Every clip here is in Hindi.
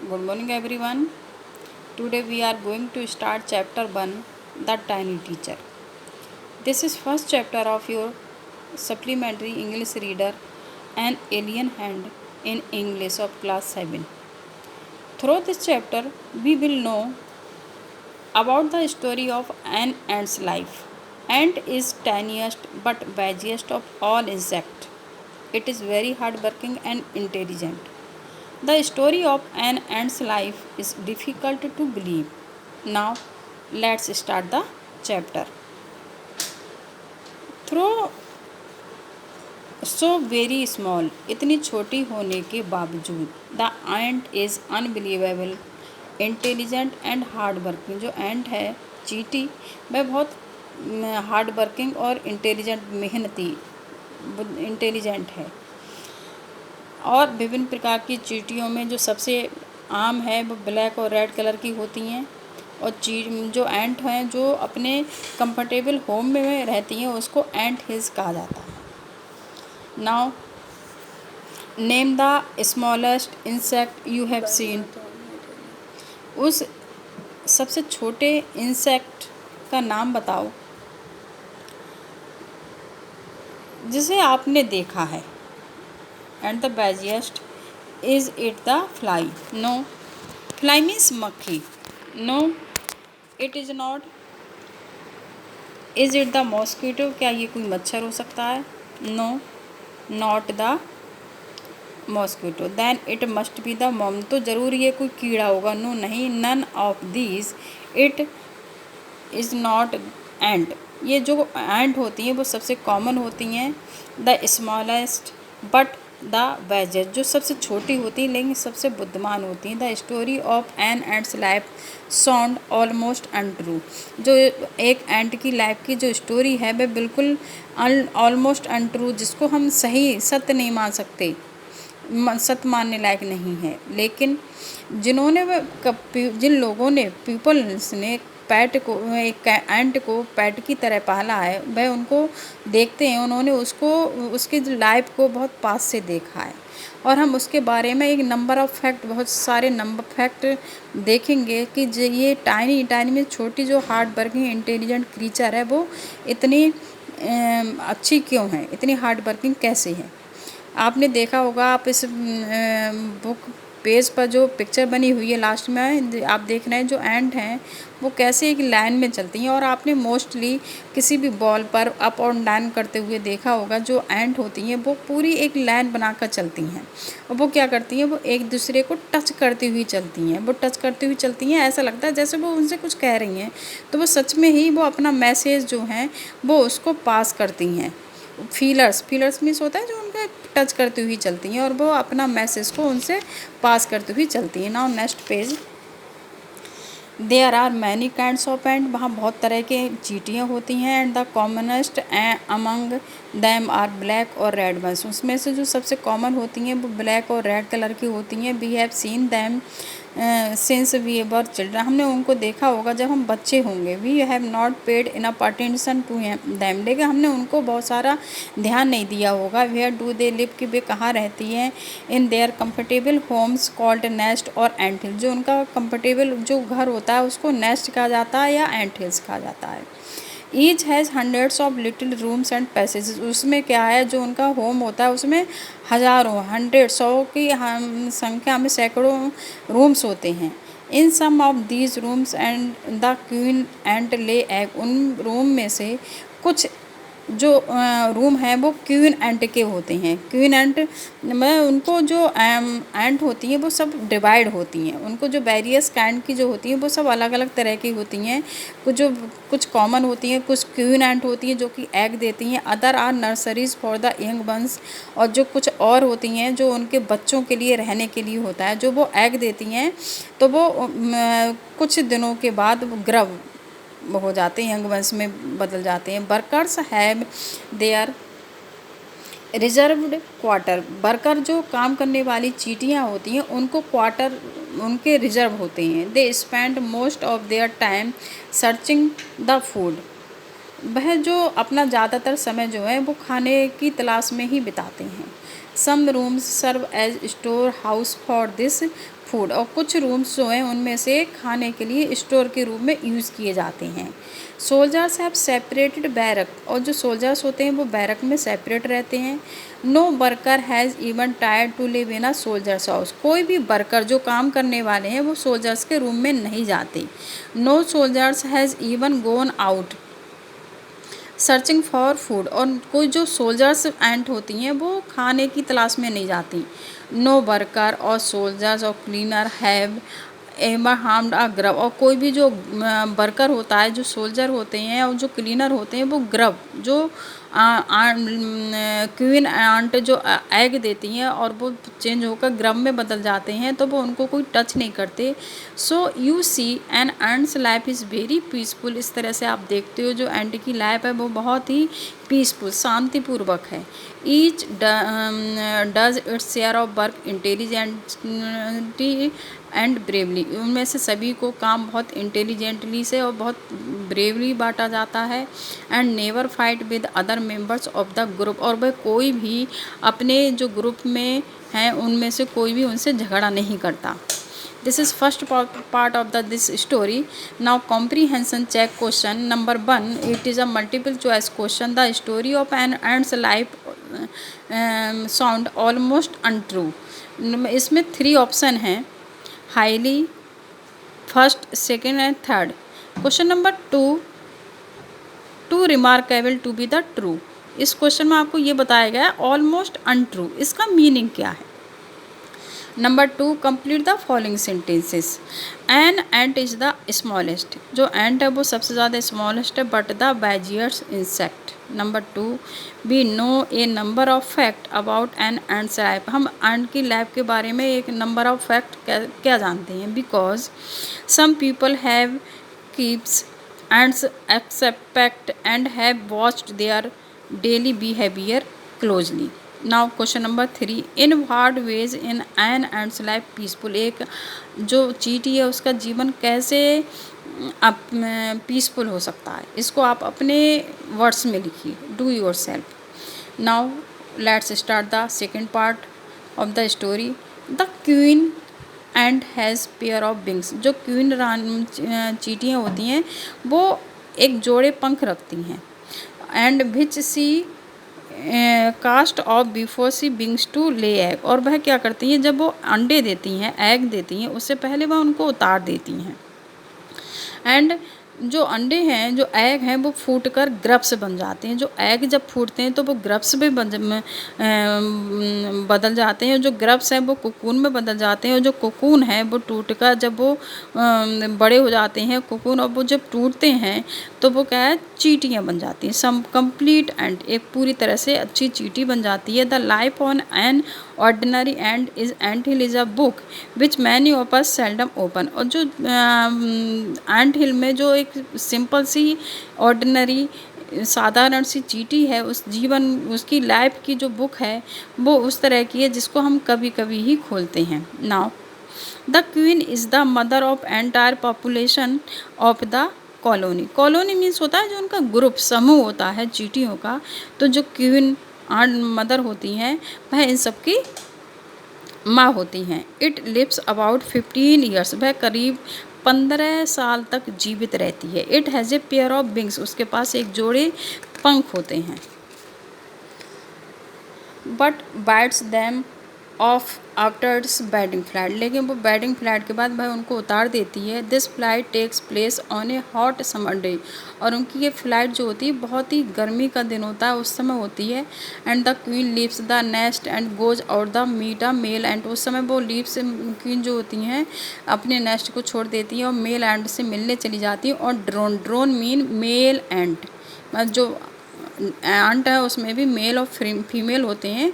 Good morning, everyone. Today we are going to start chapter 1, The Tiny Teacher. This is first chapter of your supplementary English reader, An Alien Hand in English of class 7. Through this chapter, we will know about the story of an ant's life. Ant is tiniest but busiest of all insects. It is very hardworking and intelligent. The story of an ant's life is difficult to believe. Now, let's start the chapter. Through so very small, इतनी छोटी होने के बावजूद, the ant is unbelievable intelligent and hard working. जो एंट है चींटी, वह बहुत हार्ड वर्किंग और मेहनती इंटेलिजेंट है. और विभिन्न प्रकार की चींटियों में जो सबसे आम है वो ब्लैक और रेड कलर की होती हैं. और जो एंट हैं जो अपने कंफर्टेबल होम में रहती हैं उसको एंट हिल्स कहा जाता है. Now name the smallest insect you have seen. उस सबसे छोटे इंसेक्ट का नाम बताओ जिसे आपने देखा है. And the busiest, is it the fly? No. Fly means मक्खी. No, it is not. Is it the mosquito? क्या ये कोई मच्छर हो सकता है? No, not the mosquito. Then it must be the worm. तो ज़रूर ये कोई कीड़ा होगा. No, नहीं. None of these. It is not ant. ये जो ant होती हैं वो सबसे कॉमन होती हैं. The smallest but the wages, जो सबसे छोटी होती हैं लेकिन सबसे बुद्धिमान होती हैं. The story of an ant's life sound almost untrue. जो एक एंट की लाइफ की जो स्टोरी है वह बिल्कुल ऑलमोस्ट अनट्रू, जिसको हम सही सत्य नहीं मान सकते, सत्य मानने लायक नहीं है. लेकिन जिन लोगों ने पीपल्स ने पैट को, एक एंट को पैट की तरह पाला है, वह उनको देखते हैं. उन्होंने उसकी लाइफ को बहुत पास से देखा है. और हम उसके बारे में एक नंबर ऑफ फैक्ट, बहुत सारे नंबर फैक्ट देखेंगे कि ये टाइनी में छोटी जो हार्ड वर्किंग इंटेलिजेंट क्रीचर है वो इतनी अच्छी क्यों है, इतनी हार्ड वर्किंग कैसे है. आपने देखा होगा, आप इस बुक पेज पर जो पिक्चर बनी हुई है लास्ट में आप देख रहे हैं, जो एंट हैं वो कैसे एक लाइन में चलती हैं. और आपने मोस्टली किसी भी बॉल पर अप और डाउन करते हुए देखा होगा. जो एंट होती हैं वो पूरी एक लाइन बनाकर चलती हैं. और वो क्या करती हैं, वो एक दूसरे को टच करती हुई चलती हैं. वो टच करती हुई चलती हैं, ऐसा लगता है जैसे वो उनसे कुछ कह रही हैं. तो वो सच में ही वो अपना मैसेज जो हैं वो उसको पास करती हैं. फीलर्स मीन्स होता है जो उनका टच करती हुई चलती हैं और वो अपना मैसेज को उनसे पास करती हुई चलती हैं. Now next page. There are many kinds of ant. वहाँ बहुत तरह के चींटियाँ होती हैं. And the commonest among them are black or red ones. उसमें से जो सबसे कॉमन होती हैं वो ब्लैक और रेड कलर की होती हैं. We have seen them since we were children. हमने उनको देखा होगा जब हम बच्चे होंगे. We have not paid enough attention to them. लेकिन हमने उनको बहुत सारा ध्यान नहीं दिया होगा. वेयर डू दे लिव, कि वे कहाँ रहती हैं. In their comfortable homes called nest और एंट हिल. जो उनका कंफर्टेबल जो घर होता है उसको नेस्ट कहा जाता है या एंट हिल्स कहा जाता है. Each has hundreds of little rooms and passage. उसमें क्या है, जो उनका होम होता है उसमें हज़ारों, हंड्रेड, 100 की संख्या में सैकड़ों रूम्स होते हैं. In some of these rooms and the queen ant lay egg. उन रूम में से कुछ जो रूम हैं वो क्वीन एंट के होते हैं. क्वीन एंट में उनको जो एंट होती हैं वो सब डिवाइड होती हैं. उनको जो वेरियस काइंड की जो होती हैं वो सब अलग अलग तरह की होती हैं. कुछ कॉमन होती हैं, कुछ क्वीन एंट होती हैं जो कि एग देती हैं. Other are nurseries for the young ones. और जो कुछ और होती हैं जो उनके बच्चों के लिए रहने के लिए होता है. जो वो एग देती हैं तो वो कुछ दिनों के बाद वो ग्रव हो जाते हैं, यंग वंश में बदल जाते हैं. Workers have their reserved quarter. Worker जो काम करने वाली चींटियाँ होती हैं उनको क्वार्टर उनके रिजर्व होते हैं. They spend most of their time searching the food. वह जो अपना ज़्यादातर समय जो है वो खाने की तलाश में ही बिताते हैं. Some rooms serve as store house for this food, और कुछ रूम्स जो हैं उनमें से खाने के लिए स्टोर के रूप में यूज़ किए जाते हैं। सोल्जर्स हैव सेपरेटेड बैरक, और जो सोल्जर्स होते हैं वो बैरक में सेपरेट रहते हैं। No worker has even tried to live in a soldiers house, कोई भी वर्कर जो काम करने वाले हैं वो सोल्जर्स के रूम में नहीं जाते। No soldiers has even gone out searching for food, और कोई जो सोल्जर्स एंट होती हैं वो खाने की तलाश में नहीं जाती। नो वर्कर और सोल्जर्स और cleaner have ever harmed a grub, और कोई भी जो वर्कर होता है, जो सोल्जर होते हैं और जो क्लीनर होते हैं वो ग्रब जो क्वीन आंट जो एग देती हैं और वो चेंज होकर ग्रब में बदल जाते हैं, तो वो उनको कोई टच नहीं करते। So you see an ant's life is very peaceful, इस तरह से आप देखते हो जो एंट की लाइफ है वो बहुत ही पीसफुल, शांतिपूर्वक है। Each does its share of work intelligently and bravely, उनमें से सभी को काम बहुत इंटेलिजेंटली से और बहुत ब्रेवली बांटा जाता है। And never fight with other members of the group, और वह कोई भी अपने जो ग्रुप में हैं उनमें से कोई भी उनसे झगड़ा नहीं करता। This is first part of the this story. Now comprehension check question number 1, it is a multiple choice question. The story of an ant's life sound almost untrue. इसमें 3 ऑप्शन हैं, highly, first, second and third. Question number 2, too remarkable to be the true. इस क्वेश्चन में आपको ये बताया गया है ऑलमोस्ट अनट्रू, इसका मीनिंग क्या है। Number 2, complete the following sentences. An ant is the smallest, जो एंट है वो सबसे ज़्यादा स्मॉलेस्ट है, but the busiest insect. Number 2, we know a number of fact about an ant's life, हम एंट की लाइफ के बारे में एक नंबर ऑफ फैक्ट क्या जानते हैं। Because some people have keeps ants expect and have watched their daily behavior closely. Now question number 3, in what ways in an ant's life peaceful, एक जो चींटी है उसका जीवन कैसे पीसफुल हो सकता है, इसको आप अपने वर्ड्स में लिखिए, do your self. Now let's start the second part of the story. The queen ant has pair of wings, जो क्वीन चींटियाँ होती हैं वो एक जोड़े पंख रखती हैं। And which she cast off before she wings to lay egg, और वह क्या करती हैं जब वो अंडे देती हैं, एग देती हैं, उससे पहले वह उनको उतार देती हैं। एंड जो अंडे हैं, जो एग हैं, वो फूटकर ग्रब्स बन जाते हैं। जो एग जब फूटते हैं तो वो ग्रब्स में बदल जाते हैं, जो ग्रब्स हैं वो कोकून में बदल जाते हैं, और जो कोकून है वो टूटकर जब वो बड़े हो जाते हैं कोकून, और वो जब टूटते हैं तो वो क्या है, चींटियाँ बन जाती हैं। सम कंप्लीट एंड, एक पूरी तरह से अच्छी चींटी बन जाती है। The life on an ordinary and is ant hill is a book which many of us seldom open, और जो एंट हिल में जो एक सिंपल सी ऑर्डिनरी साधारण सी चींटी है, उस जीवन उसकी लाइफ की जो बुक है वो उस तरह की है जिसको हम कभी कभी ही खोलते हैं। Now the queen is the mother of entire population of the colony. Colony means होता है जो उनका ग्रुप, समूह होता है चींटियों का। तो जो क्वीन मदर होती हैं वह इन सब की माँ होती हैं। इट लिव्स अबाउट 15 ईयर्स, वह करीब 15 साल तक जीवित रहती है। It has a pair of wings, उसके पास एक जोड़े पंख होते हैं। But bites them off afters wedding flight, लेकिन वो बैडिंग फ्लाइट के बाद वह उनको उतार देती है। This flight takes place on a hot summer day, और उनकी ये फ्लाइट जो होती है बहुत ही गर्मी का दिन होता है उस समय होती है। And the queen leaves the nest and goes out the meet a male ant, उस समय वो लीव्स क्वीन जो होती हैं अपने नेस्ट को छोड़ देती हैं और मेल एंड से मिलने चली जाती हैं। और ड्रोन मीन मेल एंट, जो एंट है उसमें भी मेल और फीमेल होते हैं।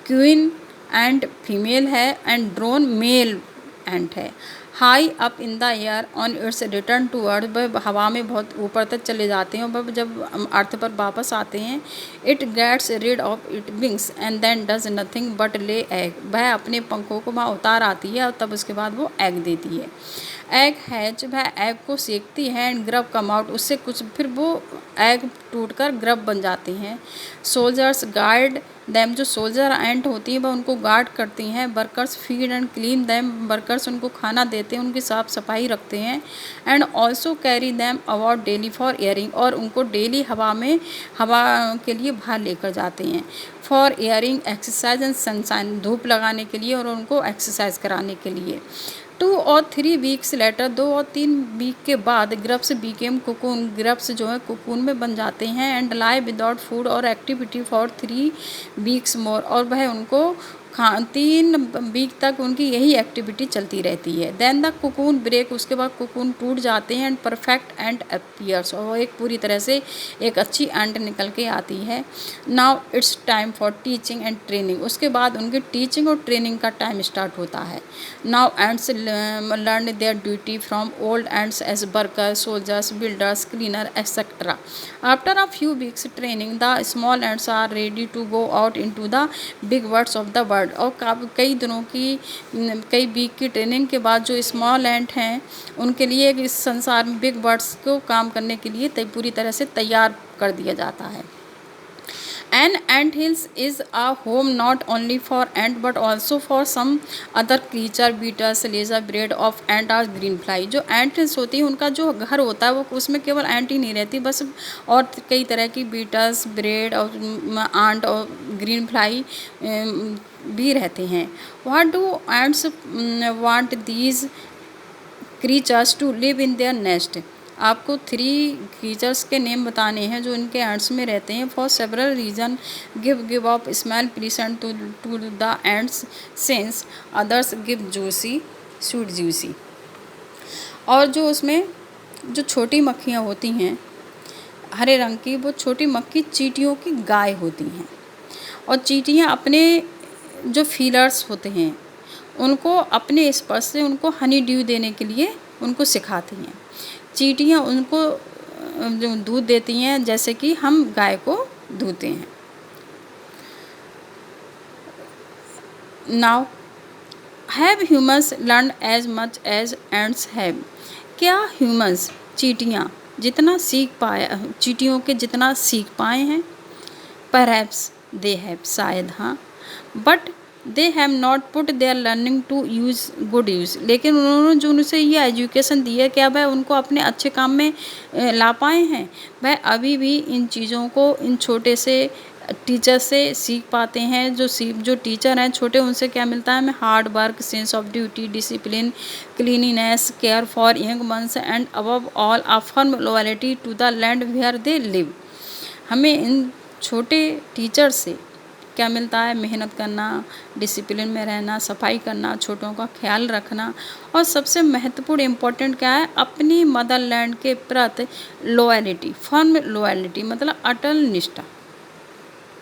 क्वीन एंड फीमेल है एंड ड्रोन मेल एंट है। High up in the air on its return to earth, वह हवा में बहुत ऊपर तक चले जाते हैं और वह जब अर्थ पर वापस आते हैं, it gets rid of it wings and then does nothing but lay egg, वह अपने पंखों को वहाँ उतार आती है और तब उसके बाद वो एग देती है। एग हैच, वह एग को सेकती है एंड ग्रब कम आउट, उससे कुछ फिर वो एग टूटकर ग्रब बन जाती हैं। सोल्जर्स गार्ड दैम, जो सोल्जर एंट होती हैं वह उनको गार्ड करती हैं। Workers feed and clean them, workers उनको खाना देते हैं, उनकी साफ सफाई रखते हैं। And also carry them about daily for airing, और उनको डेली हवा के लिए बाहर लेकर जाते हैं। For airing exercise and sunshine, धूप लगाने के लिए और उनको एक्सरसाइज कराने के लिए। 2 और 3 वीक्स लेटर, 2 और 3 वीक के बाद ग्रब्स बीकेम कोकून, ग्रब्स जो है कोकून में बन जाते हैं। एंड लाई विदाउट फूड और एक्टिविटी फॉर 3 वीक्स मोर, और वह उनको 3 वीक तक उनकी यही एक्टिविटी चलती रहती है। देन द कोकून ब्रेक, उसके बाद कोकून टूट जाते हैं। एंड परफेक्ट एंड अपीयर्स, और वो एक पूरी तरह से एक अच्छी एंट निकल के आती है। Now it's time for teaching and training, उसके बाद उनकी टीचिंग और ट्रेनिंग का टाइम स्टार्ट होता है। Now ants learn their duty from old ants as workers, soldiers, builders, cleaner etcetera. After a few weeks training, the small ants are ready to go out into the big words of the world. और कई दिनों की कई वीक की ट्रेनिंग के बाद जो स्मॉल एंट हैं उनके लिए इस संसार में बिग वर्ड्स को काम करने के लिए पूरी तरह से तैयार कर दिया जाता है। An ant hill is a home not only for ant but also for some other creature, beetles, lizard of ant or green fly। जो ant hills होती है उनका जो घर होता है वो उसमें केवल एंट ही नहीं रहती, बस और कई तरह की बीटल्स, ब्रेड और आंट और ग्रीन फ्लाई भी रहते हैं। What do ants want these creatures to live in their nest? आपको 3 क्रीचर्स के नेम बताने हैं जो इनके एंड्स में रहते हैं। For several reason, give off smell pleasant to the ants since others give juicy sweet juicy. और जो उसमें जो छोटी मक्खियाँ होती हैं हरे रंग की, वो छोटी मक्खी चींटियों की गाय होती हैं। और चींटियाँ अपने जो फीलर्स होते हैं उनको अपने स्पर्श से उनको हनी ड्यू देने के लिए उनको सिखाती हैं। चींटियाँ उनको जो दूध देती हैं जैसे कि हम गाय को दूहते हैं। Now have humans learn as much as ants have, क्या ह्यूमन्स चींटियाँ जितना सीख पाया चींटियों के जितना सीख पाए हैं? परहैप्स दे हैव, शायद हाँ। But they have not put their learning to use good use, लेकिन उन्होंने जो उनसे ये एजुकेशन दी है क्या वह उनको अपने अच्छे काम में ला पाए हैं? वह अभी भी इन चीज़ों को इन छोटे से टीचर से सीख पाते हैं। जो टीचर हैं छोटे, उनसे क्या मिलता है हमें? Hard work, sense of duty, discipline, cleanliness, care for young ones and above all a firm loyalty to the land where they live. हमें इन छोटे टीचर से क्या मिलता है? मेहनत करना, डिसिप्लिन में रहना, सफाई करना, छोटों का ख्याल रखना, और सबसे महत्वपूर्ण इम्पोर्टेंट क्या है? अपनी मदरलैंड के प्रति लॉयल्टी, फर्म लॉयल्टी मतलब अटल निष्ठा।